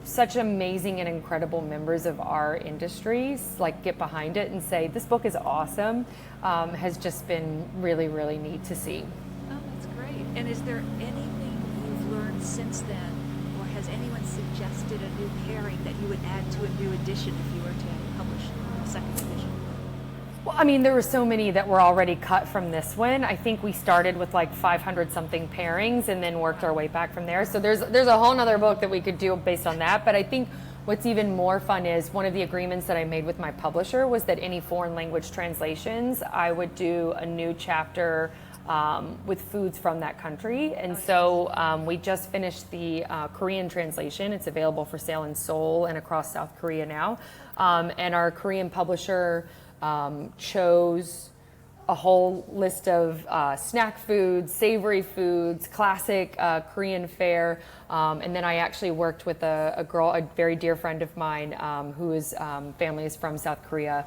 such amazing and incredible members of our industries like get behind it and say this book is awesome has just been really, really neat to see. Oh, that's great. And is there anything you've learned since then, or has anyone suggested a new pairing that you would add to a new edition if you were to publish a second edition? Well, I mean, there were so many that were already cut from this one. I think we started with like 500 something pairings and then worked our way back from there. So there's a whole nother book that we could do based on that. But I think what's even more fun is one of the agreements that I made with my publisher was that any foreign language translations, I would do a new chapter with foods from that country. And so we just finished the Korean translation. It's available for sale in Seoul and across South Korea now. And our Korean publisher chose a whole list of snack foods, savory foods, classic Korean fare, and then I actually worked with a girl, a very dear friend of mine, whose family is from South Korea,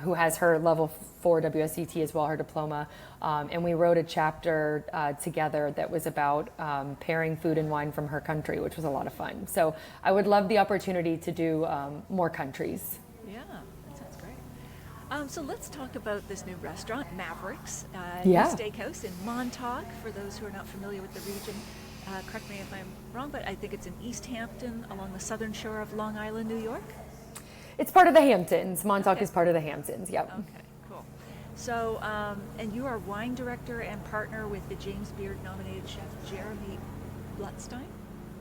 who has her level 4 WSET as well, her diploma, and we wrote a chapter together that was about pairing food and wine from her country, which was a lot of fun. So I would love the opportunity to do more countries. Yeah. So let's talk about this new restaurant, Mavericks, Yeah. new steakhouse in Montauk. For those who are not familiar with the region, correct me if I'm wrong, but I think it's in East Hampton along the southern shore of Long Island, New York. It's part of the Hamptons. Montauk is part of the Hamptons, yep. Okay, cool. So, and you are wine director and partner with the James Beard nominated chef Jeremy Blutstein?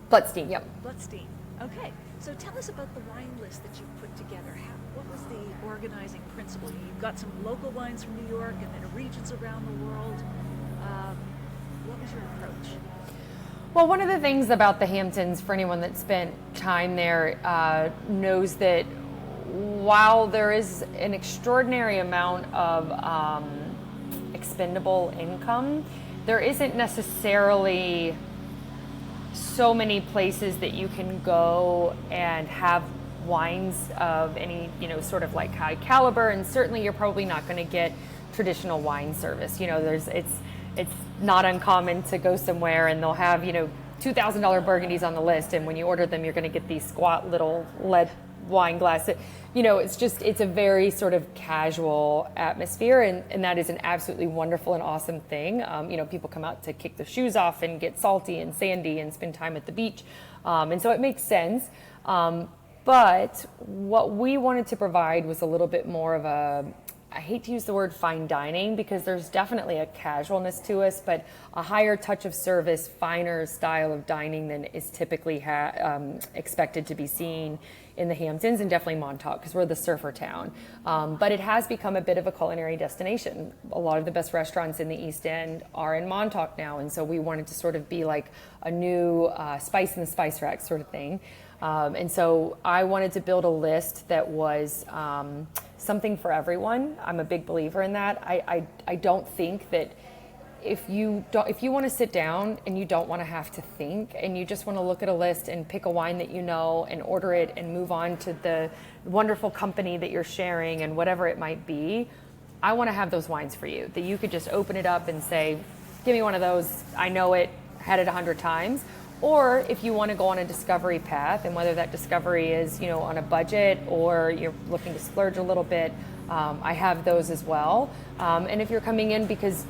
Blutstein, yep. Blutstein. Okay, so tell us about the wine list that you put together. What was the organizing principle? You've got some local wines from New York and then regions around the world. What was your approach? Well, one of the things about the Hamptons, for anyone that spent time there, knows that while there is an extraordinary amount of expendable income, there isn't necessarily so many places that you can go and have wines of any, sort of like high caliber, and certainly you're probably not going to get traditional wine service. It's not uncommon to go somewhere and they'll have, $2,000 Burgundies on the list, and when you order them, you're going to get these squat little lead wine glass. It's a very sort of casual atmosphere, and that is an absolutely wonderful and awesome thing. People come out to kick their shoes off and get salty and sandy and spend time at the beach, and so it makes sense. But what we wanted to provide was a little bit more of I hate to use the word fine dining because there's definitely a casualness to us, but a higher touch of service, finer style of dining than is typically expected to be seen in the Hamptons, and definitely Montauk because we're the surfer town. But it has become a bit of a culinary destination. A lot of the best restaurants in the East End are in Montauk now, and so we wanted to sort of be like a new spice in the spice rack sort of thing. And so I wanted to build a list that was something for everyone. I'm a big believer in that. I don't think that if you want to sit down and you don't want to have to think and you just want to look at a list and pick a wine that and order it and move on to the wonderful company that you're sharing and whatever it might be, I want to have those wines for you, that you could just open it up and say, give me one of those, I know it, had it 100 times. Or if you want to go on a discovery path, and whether that discovery is, on a budget or you're looking to splurge a little bit, I have those as well. And if you're coming in because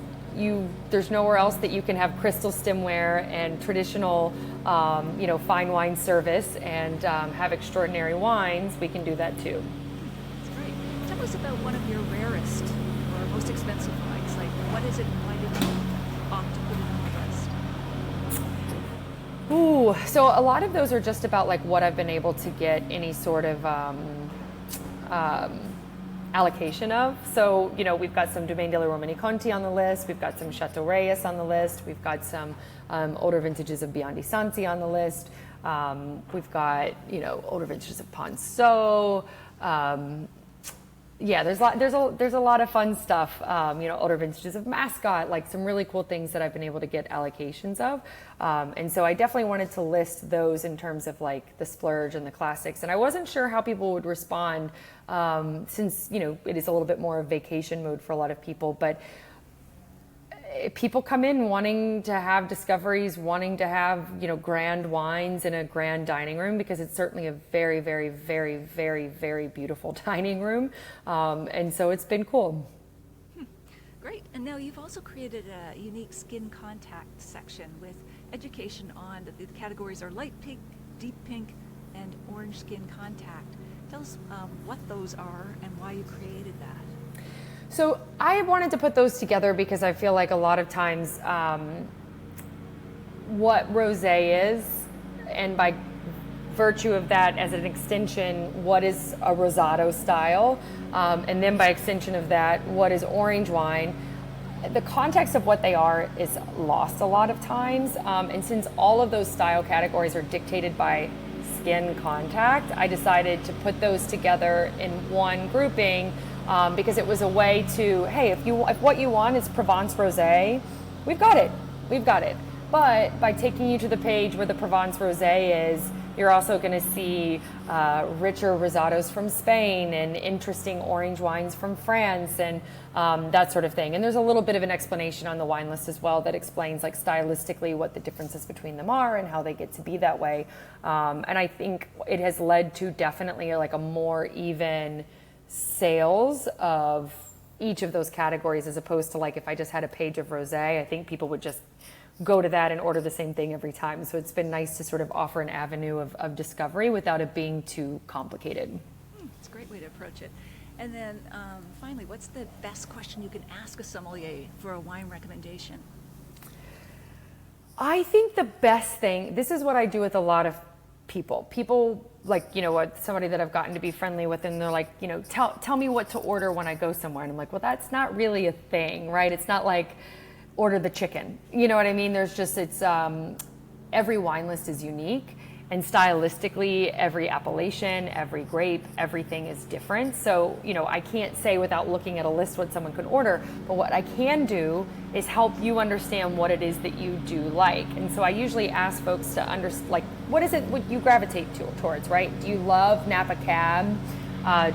there's nowhere else that you can have crystal stemware and traditional, fine wine service and have extraordinary wines, we can do that too. That's great. Tell us about one of your rarest or most expensive wines. Like, what is it and why did you opt to put it on the list? Ooh, so a lot of those are just about like what I've been able to get any sort of allocation of. So, we've got some Domaine della Romanée-Conti on the list. We've got some Chateau Reyes on the list. We've got some older vintages of Biondi Santi on the list. We've got, older vintages of Ponceau. Yeah, there's a lot of fun stuff. Older vintages of Mascot, like some really cool things that I've been able to get allocations of. And so I definitely wanted to list those in terms of like the splurge and the classics. And I wasn't sure how people would respond, since it is a little bit more of vacation mode for a lot of people. But people come in wanting to have discoveries, wanting to have, grand wines in a grand dining room, because it's certainly a very, very, very, very, very beautiful dining room. And so it's been cool. Great. And now you've also created a unique skin contact section with education on the categories are light pink, deep pink, and orange skin contact. Tell us what those are and why you created that. So I wanted to put those together because I feel like a lot of times what rosé is, and by virtue of that as an extension, what is a rosado style, and then by extension of that, what is orange wine, the context of what they are is lost a lot of times. And since all of those style categories are dictated by skin contact, I decided to put those together in one grouping. Because it was a way to, hey, if what you want is Provence Rosé, we've got it. But by taking you to the page where the Provence Rosé is, you're also going to see richer rosados from Spain and interesting orange wines from France and that sort of thing. And there's a little bit of an explanation on the wine list as well that explains, like, stylistically what the differences between them are and how they get to be that way. And I think it has led to definitely like a more even sales of each of those categories, as opposed to like if I just had a page of rosé, I think people would just go to that and order the same thing every time. So it's been nice to sort of offer an avenue of discovery without it being too complicated. It's a great way to approach it. And then finally, what's the best question you can ask a sommelier for a wine recommendation? I think the best thing, this is what I do with a lot of people like, somebody that I've gotten to be friendly with, and they're like, tell me what to order when I go somewhere. And I'm like, well, that's not really a thing, right? It's not like order the chicken. You know what I mean? Every wine list is unique, and stylistically, every appellation, every grape, everything is different. So, I can't say without looking at a list what someone can order, but what I can do is help you understand what it is that you do like. And so I usually ask folks to what is it what you gravitate towards, right? Do you love Napa Cab?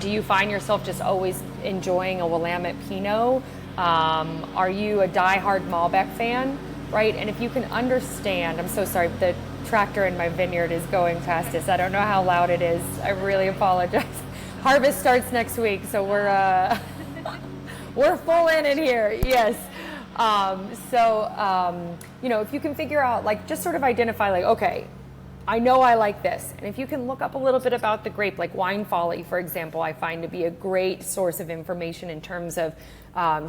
Do you find yourself just always enjoying a Willamette Pinot? Are you a diehard Malbec fan, right? And if you can understand, I'm so sorry, the tractor in my vineyard is going past us. I don't know how loud it is. I really apologize. Harvest starts next week, so we're full in here. Yes. If you can figure out, like, just sort of identify, like, okay, I know I like this. And if you can look up a little bit about the grape, like Wine Folly, for example, I find to be a great source of information in terms of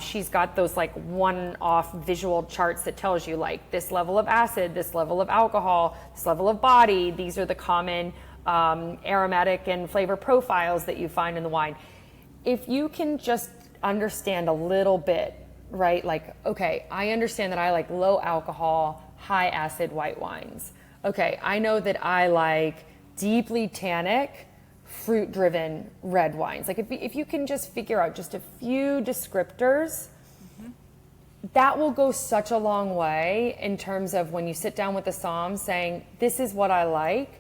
she's got those like one-off visual charts that tells you like this level of acid, this level of alcohol, this level of body. These are the common aromatic and flavor profiles that you find in the wine. If you can just understand a little bit, right? Like, okay, I understand that I like low alcohol, high acid white wines. Okay, I know that I like deeply tannic, fruit-driven red wines. Like if you can just figure out just a few descriptors, that will go such a long way in terms of when you sit down with the somm saying, this is what I like,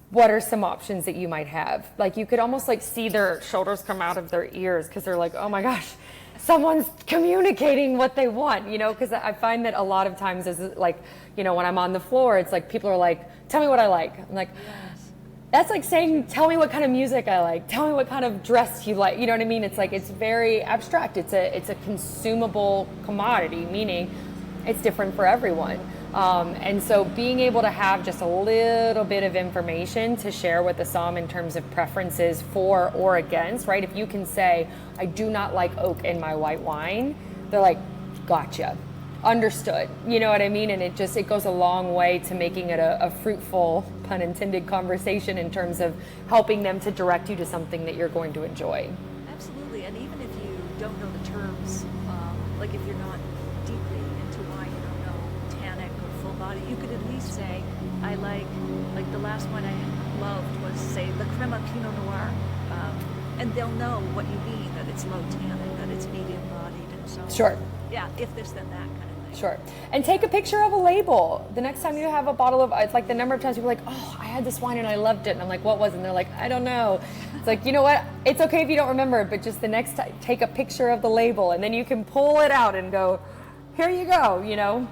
what are some options that you might have? Like you could almost like see their shoulders come out of their ears because they're like, oh my gosh, someone's communicating what they want, because I find that a lot of times is like, when I'm on the floor, it's like people are like, tell me what I like. I'm like, yes. That's like saying, tell me what kind of music I like. Tell me what kind of dress you like. You know what I mean? It's like, it's very abstract. It's a consumable commodity, meaning it's different for everyone. And so being able to have just a little bit of information to share with the somm in terms of preferences for or against, right? If you can say, I do not like oak in my white wine, they're like, gotcha, understood. You know what I mean? And it goes a long way to making it a fruitful, pun intended, conversation in terms of helping them to direct you to something that you're going to enjoy. Absolutely. And even if you don't know the terms, like if you're not deeply into wine, you don't know tannic or full body, you could at least say, I like the last one I loved was, say, La Crema Pinot Noir And they'll know what you mean, that it's low tannin, that it's medium bodied, and so on. Sure. Yeah, if this, then that kind of thing. Sure. And take a picture of a label. The next time you have a bottle of, it's like the number of times people are like, oh, I had this wine and I loved it. And I'm like, what was it? And they're like, I don't know. It's like, you know what? It's okay if you don't remember it, but just the next time, take a picture of the label and then you can pull it out and go, here you go, you know?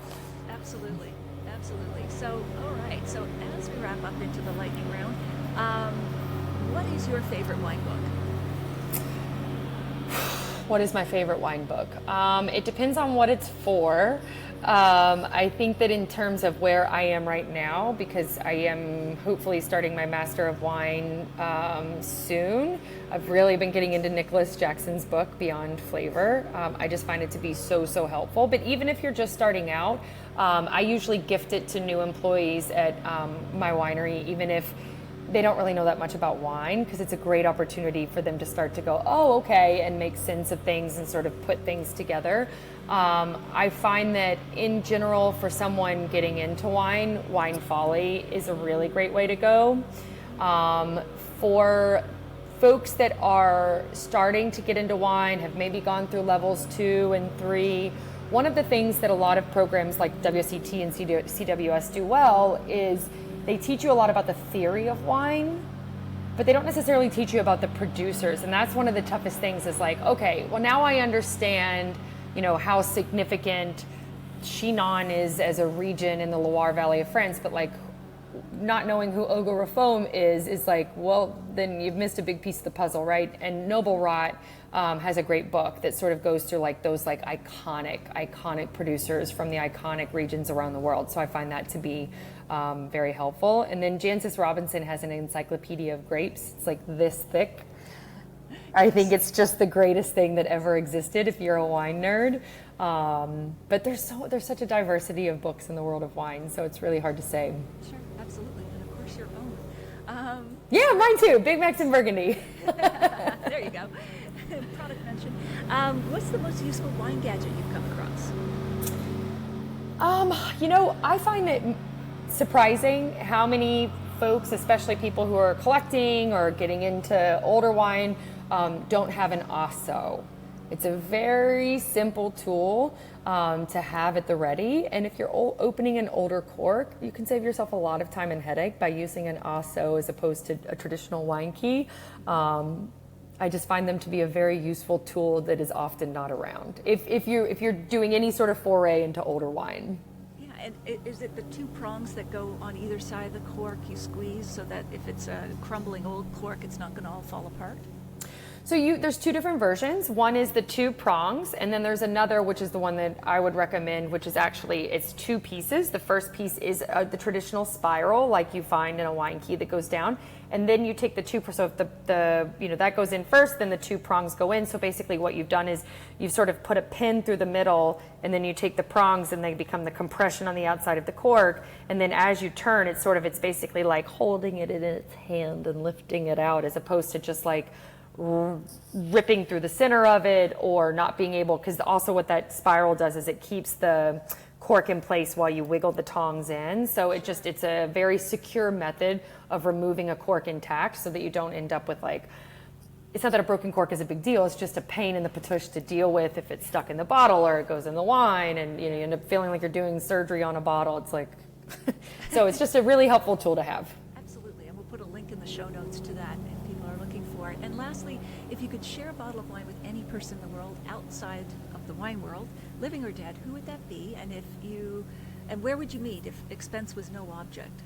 Absolutely. Absolutely. So, all right. So as we wrap up into the lightning round, what is your favorite wine book? What is my favorite wine book? It depends on what it's for. I think that in terms of where I am right now, because I am hopefully starting my Master of Wine soon, I've really been getting into Nicholas Jackson's book, Beyond Flavor. I just find it to be so helpful. But even if you're just starting out, I usually gift it to new employees at my winery, even if they don't really know that much about wine, because it's a great opportunity for them to start to go, oh, okay, and make sense of things and sort of put things together. I find that in general, for someone getting into wine, Wine Folly is a really great way to go. For folks that are starting to get into wine, have maybe gone through levels 2 and 3, one of the things that a lot of programs like WCT and CWS do well is they teach you a lot about the theory of wine, but they don't necessarily teach you about the producers. And that's one of the toughest things is like, okay, well now I understand, you know, how significant Chinon is as a region in the Loire Valley of France, but like not knowing who Ogo is like, well, then you've missed a big piece of the puzzle, right? And Noble Rot has a great book that sort of goes through like those like iconic producers from the iconic regions around the world. So I find that to be very helpful. And then Jancis Robinson has an encyclopedia of grapes. It's like this thick. I think it's just the greatest thing that ever existed if you're a wine nerd. But there's such a diversity of books in the world of wine, so it's really hard to say. Sure, absolutely. And of course your own. Yeah, mine too. Big Macs and Burgundy. There you go. Product mention. What's the most useful wine gadget you've come across? You know, I find it surprising how many folks, especially people who are collecting or getting into older wine, don't have an ASO. It's a very simple tool to have at the ready. And if you're opening an older cork, you can save yourself a lot of time and headache by using an ASO as opposed to a traditional wine key. I just find them to be a very useful tool that is often not around if you're doing any sort of foray into older wine. Yeah, and is it the two prongs that go on either side of the cork you squeeze so that if it's a crumbling old cork, it's not going to all fall apart? So there's two different versions. One is the two prongs, and then there's another, which is the one that I would recommend, which is actually, it's two pieces. The first piece is the traditional spiral, like you find in a wine key that goes down, and then you take the two, so if that goes in first, then the two prongs go in. So basically what you've done is you've sort of put a pin through the middle, and then you take the prongs and they become the compression on the outside of the cork, and then as you turn, it's basically like holding it in its hand and lifting it out, as opposed to just like ripping through the center of it or not being able, because also what that spiral does is it keeps the cork in place while you wiggle the tongs in. So it's a very secure method of removing a cork intact so that you don't end up with like, it's not that a broken cork is a big deal, it's just a pain in the patush to deal with if it's stuck in the bottle or it goes in the wine and you end up feeling like you're doing surgery on a bottle. It's like, so it's just a really helpful tool to have. Absolutely, and we'll put a link in the show notes to that if people are looking for it. And lastly, if you could share a bottle of wine with any person in the world outside of the wine world, living or dead, who would that be? And where would you meet if expense was no object?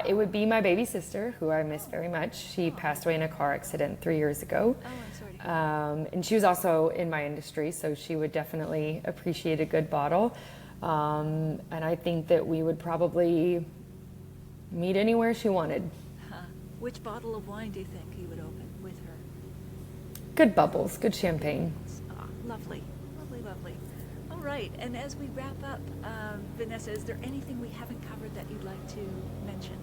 It would be my baby sister, who I miss very much. She passed away in a car accident 3 years ago. Oh, I'm sorry to hear that. And she was also in my industry, so she would definitely appreciate a good bottle. And I think that we would probably meet anywhere she wanted. Which bottle of wine do you think you would open with her? Good bubbles, good champagne. Lovely, lovely, lovely. All right, and as we wrap up, Vanessa, is there anything we haven't covered that you'd like to mention?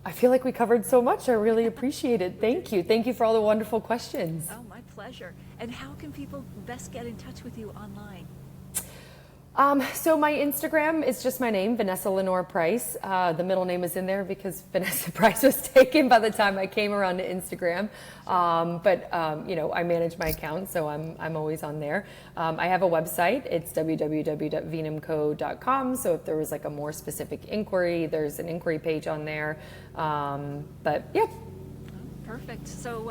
I feel like we covered so much. I really appreciate it. Thank you. Thank you for all the wonderful questions. Oh, my pleasure. And how can people best get in touch with you online? So my Instagram is just my name, Vanessa Lenore Price. The middle name is in there because Vanessa Price was taken by the time I came around to Instagram. But you know, I manage my account, so I'm always on there. I have a website. It's www.venumco.com. So if there was like a more specific inquiry, there's an inquiry page on there. But yeah. Perfect. So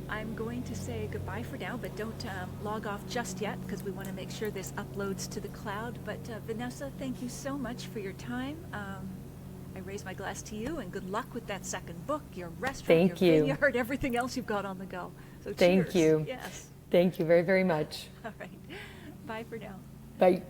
I'm going to say goodbye for now, but don't log off just yet because we want to make sure this uploads to the cloud. But Vanessa, thank you so much for your time. I raise my glass to you, and good luck with that second book, your restaurant, Thank your you. vineyard, everything else you've got on the go. So Thank cheers. you. Yes. Thank you very, very much. All right. Bye for now. Bye.